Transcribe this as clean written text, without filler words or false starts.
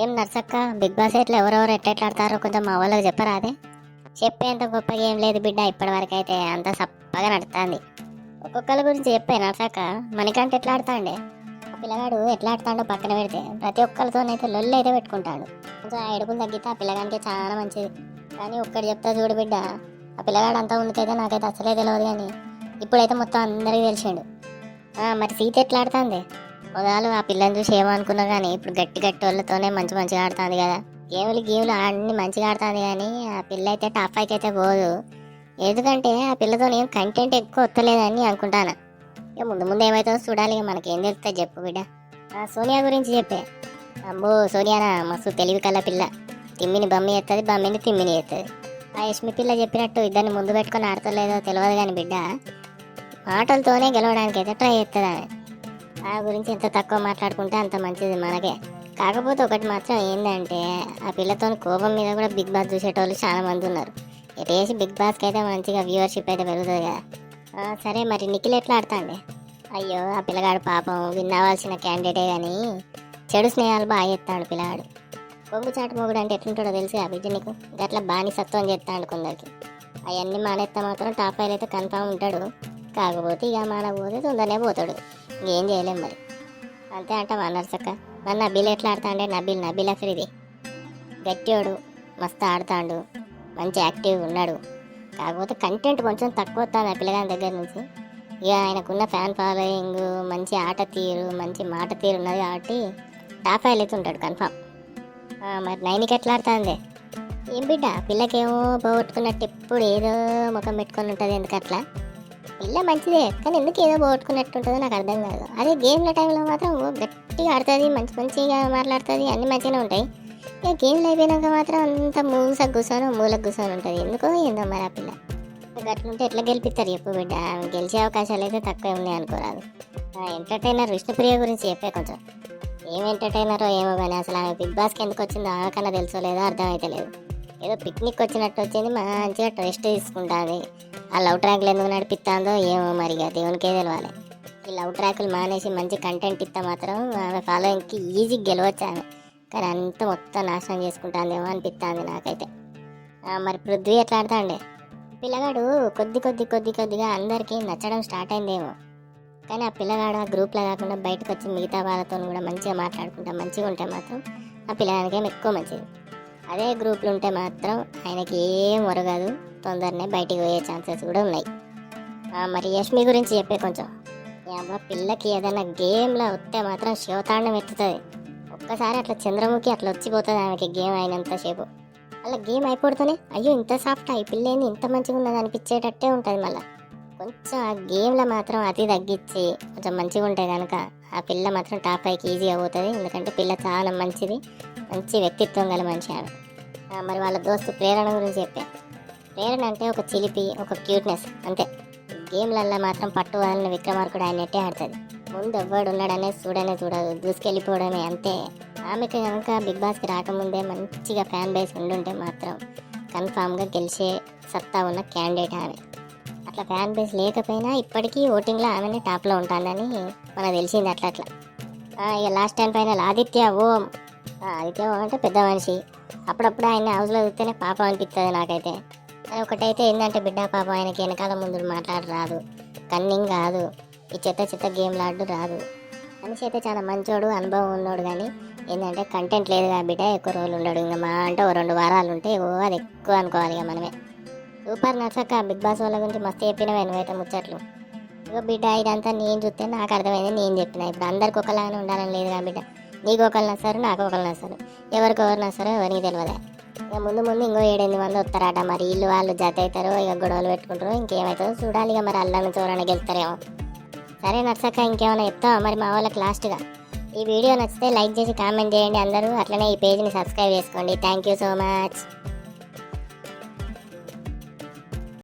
ఏం నర్సక్క, big boss ఎట్లా ఎవరెవరు ఎట్లా ఆడతారో కొంచెం మా వాళ్ళకి చెప్పరా? అదే చెప్పేంత గొప్పగా ఏం లేదు బిడ్డ, ఇప్పటి వరకు అయితే అంత సప్పగా నడుస్తుంది. ఒక్కొక్కరి గురించి చెప్పే నర్సక్క. మనకంటే ఎట్లా ఆడతాండే ఆ పిల్లగాడు, ఎట్లా ఆడతాడో పక్కన పెడితే ప్రతి ఒక్కరితోనైతే లొల్లి అయితే పెట్టుకుంటాడు. కొంచెం ఆ ఎడుపులు తగ్గితే ఆ పిల్లగానికి చాలా మంచిది. కానీ ఒక్కటి చెప్తా చూడు బిడ్డ, ఆ పిల్లగాడు అంతా ఉన్నకైతే నాకైతే అసలే తెలియదు, కానీ ఇప్పుడైతే మొత్తం అందరికీ తెలిసిండు. మరి సీత ఎట్లా ఆడుతుంది? మొదలు ఆ పిల్లని చూసి ఏమనుకున్నా, కానీ ఇప్పుడు గట్టి గట్టి వాళ్ళతోనే మంచిగా ఆడుతుంది కదా. గేములు అన్ని మంచిగా ఆడుతుంది, కానీ ఆ పిల్ల అయితే టాప్ ఫైవ్ అయితే పోదు. ఎందుకంటే ఆ పిల్లతో ఏం కంటెంట్ ఎక్కువ వస్తలేదని అనుకుంటాను. ఇక ముందు ముందు ఏమవుతుందో చూడాలి. ఇక మనకేం తెలుస్తుంది చెప్పు బిడ్డ. సోనియా గురించి చెప్పే. అమ్మో, సోనియానా మస్తు తెలివి కల పిల్ల. తిమ్మిని బమ్మి ఎత్తది, బమ్మిని తిమ్మిని ఎత్తది. ఆ యష్మి పిల్ల చెప్పినట్టు ఇద్దరిని ముందు పెట్టుకొని ఆడతలేదో తెలియదు, కానీ బిడ్డ మాటలతోనే గెలవడానికి అయితే ట్రై చేస్తుంది ఆమె. ఆ గురించి ఎంత తక్కువ మాట్లాడుకుంటే అంత మంచిది మనకే. కాకపోతే ఒకటి మాత్రం ఏంటంటే, ఆ పిల్లతో కోపం మీద కూడా బిగ్ బాస్ చూసేటోళ్ళు చాలా మంది ఉన్నారు. ఎటేసి బిగ్ బాస్కి అయితే మంచిగా వ్యూవర్షిప్ అయితే పెరుగుతుంది కదా. సరే, మరి నిఖిల్ ఎట్లా ఆడతాండే? అయ్యో, ఆ పిల్లగాడు పాపం విన్ అవ్వాల్సిన క్యాండిడేటే, కానీ చెడు స్నేహాలు బాగా చేస్తాడు పిల్లగాడు. కొంగు చాటు మొగుడు అంటే ఎట్లుంటాడో తెలిసి ఆ బిడ్డ నీకు గట్లా బానిసత్వం చేస్తాడు కొందరికి. అవన్నీ మానేస్తే మాత్రం టాప్ ఫైవ్ అయితే కన్ఫామ్ ఉంటాడు. కాకపోతే ఇక మానకపోతే తొందరనే పోతాడు. ఇంకేం చేయలేం మరి. అంతే అంటావా నర్సక్క? మరి నబీల్ ఎట్లా ఆడతాండే? నబీల్ అఫ్రిది గట్టివాడు, మస్తు ఆడుతాడు, మంచి యాక్టివ్ ఉన్నాడు. కాకపోతే కంటెంట్ కొంచెం తక్కువ వస్తుంది ఆ పిల్లగాని దగ్గర నుంచి. ఇక ఆయనకున్న ఫ్యాన్ ఫాలోయింగ్, మంచి ఆట తీరు, మంచి మాట తీరు ఉన్నది కాబట్టి టాప్ ఫైవ్ అయితే ఉంటాడు కన్ఫామ్. మరి నైన్కి ఎట్లా ఆడుతుంది? ఏం బిడ్డ, పిల్లకేమో పోగొట్టుకున్నట్టు ఎప్పుడు ఏదో ముఖం పెట్టుకొని ఉంటుంది. ఎందుకు అట్లా? పిల్ల మంచిదే, కానీ ఎందుకు ఏదో పోగొట్టుకున్నట్టు ఉంటుందో నాకు అర్థం కాదు. అదే గేమ్ల టైంలో మాత్రం గట్టిగా ఆడుతుంది, మంచిగా మాట్లాడుతుంది, అన్ని మంచిగానే ఉంటాయి. ఇక గేమ్లు అయిపోయినాక మాత్రం అంత మూలకు కూర్చొని ఉంటుంది. ఎందుకో ఏందో మరి ఆ పిల్ల అట్లుంటే ఎట్లా గెలిపిస్తారు చెప్పు బిడ్డ? గెలిచే అవకాశాలు అయితే తక్కువే ఉన్నాయి అనుకోరాదు. ఎంటర్టైనర్ విష్ణుప్రియ గురించి చెప్పే కొంచెం. ఏం ఎంటర్టైనరో ఏమో, కానీ అసలు ఆమె బిగ్ బాస్కి ఎందుకు వచ్చిందో ఆమెకన్నా తెలుసో లేదో అర్థమైతే లేదు. ఏదో పిక్నిక్ వచ్చినట్టు వచ్చింది, మంచిగా రెస్ట్ తీసుకుంటుంది. ఆ లవ్ ట్రాక్లు ఎందుకు నడిపిస్తుందో ఏమో మరిగా దేవునికే తెలవాలి. ఈ లవ్ ట్రాక్లు మానేసి మంచి కంటెంట్ ఇస్తే మాత్రం ఆమె ఫాలోయింగ్కి ఈజీగా గెలవచ్చు ఆమె. కానీ అంత మొత్తం నాశనం చేసుకుంటుందేమో అనిపిస్తుంది నాకైతే. మరి పృథ్వీ ఎట్లా ఆడుతాండే? పిల్లగాడు కొద్దిగా అందరికీ నచ్చడం స్టార్ట్ అయిందేమో. కానీ ఆ పిల్లగాడు ఆ గ్రూప్లో కాకుండా బయటకు వచ్చి మిగతా వాళ్ళతో కూడా మంచిగా మాట్లాడుకుంటా మంచిగా ఉంటే మాత్రం ఆ పిల్లగానికేమో ఎక్కువ మంచిది. అదే గ్రూప్లు ఉంటే మాత్రం ఆయనకి ఏం ఒరగదు, తొందరనే బయటికి పోయే ఛాన్సెస్ కూడా ఉన్నాయి. మరి యష్మి గురించి చెప్పే కొంచెం. పిల్లకి ఏదైనా గేమ్లో వస్తే మాత్రం శివతాండం ఎత్తుతుంది. ఒక్కసారి అట్లా చంద్రముఖి అట్లా వచ్చిపోతుంది ఆమెకి గేమ్ అయినంతసేపు. అలా గేమ్ అయిపోతూనే అయ్యో ఇంత సాఫ్ట్ ఈ పిల్ల ఏంది ఇంత మంచిగా ఉన్నది అనిపించేటట్టే ఉంటుంది. మళ్ళీ కొంచెం ఆ గేమ్లో మాత్రం అతి తగ్గించి కొంచెం మంచిగా ఉంటే కనుక ఆ పిల్ల మాత్రం టాప్ ఫైవ్కి ఈజీగా పోతుంది. ఎందుకంటే పిల్ల చాలా మంచిది, మంచి వ్యక్తిత్వం గల మనిషి ఆమె. మరి వాళ్ళ దోస్తు ప్రేరణ గురించి చెప్పే. ప్రేరణ అంటే ఒక చిలిపి, ఒక క్యూట్నెస్ అంతే. గేమ్లల్లో మాత్రం పట్టు వదలని విక్రమార్కుడు ఆయన నెట్టే ఆడుతుంది. ముందు ఎవ్వడు ఉన్నాడనే చూడదు, దూసుకెళ్ళిపోవడమే అంతే. ఆమెకి కనుక బిగ్ బాస్కి రాకముందే మంచిగా ఫ్యాన్ బేస్ ఉండుంటే మాత్రం కన్ఫామ్గా గెలిచే సత్తా ఉన్న క్యాండిడేట్ ఆమె. అట్లా ఫ్యాన్ బేస్ లేకపోయినా ఇప్పటికీ ఓటింగ్లో ఆమెనే టాప్లో ఉంటుందని మనకు తెలిసింది. అట్లా ఇక లాస్ట్ టైం ఫైనల్ ఆదిత్య ఓం అంటే పెద్ద మనిషి. అప్పుడప్పుడు ఆయన హౌస్లో చూస్తేనే పాపం అనిపిస్తుంది నాకైతే. కానీ ఒకటైతే ఏంటంటే బిడ్డ, పాపం ఆయనకి వెనకాల ముందు మాట్లాడు రాదు, కన్నింగ్ కాదు, ఈ చెత్త గేమ్లు ఆడు రాదు. మనిషి అయితే చాలా మంచోడు, అనుభవం ఉన్నాడు. కానీ ఏంటంటే కంటెంట్ లేదు కదా బిడ్డ, ఎక్కువ రోజులు ఉండడు. ఇంకా మా అంటే 2 వారాలు ఉంటే అది ఎక్కువ అనుకోవాలి ఇక మనమే. సూపర్ నచ్చక బిగ్ బాస్ వాళ్ళ గురించి మస్తు చెప్పినవే నువ్వైతే ముచ్చట్లు. ఇగో బిడ్డ, ఇదంతా నేను చూస్తే నాకు అర్థమైంది, నేను చెప్పిన. ఇప్పుడు అందరికి ఒకలాగానే ఉండాలని లేదు కదా బిడ్డ. నీకు ఒకళ్ళు నస్తారు, నాకు ఒకళ్ళు నస్తారు, ఎవరు నస్తారో ఎవరికి తెలియదా. ఇక ముందు ఇంకో 7-8 మంది వస్తారట. మరి వీళ్ళు వాళ్ళు జత అవుతారో, ఇక గొడవలు పెట్టుకుంటారో, ఇంకేమవుతుందో చూడాలి. ఇక మరి అల్లని చోరని గెలుస్తారేమో. సరే నచ్చక, ఇంకేమైనా చెప్తావా మరి మా వాళ్ళకి లాస్ట్గా? ఈ వీడియో నచ్చితే లైక్ చేసి కామెంట్ చేయండి అందరూ. అట్లనే ఈ పేజ్ని సబ్స్క్రైబ్ చేసుకోండి. Thank you so much.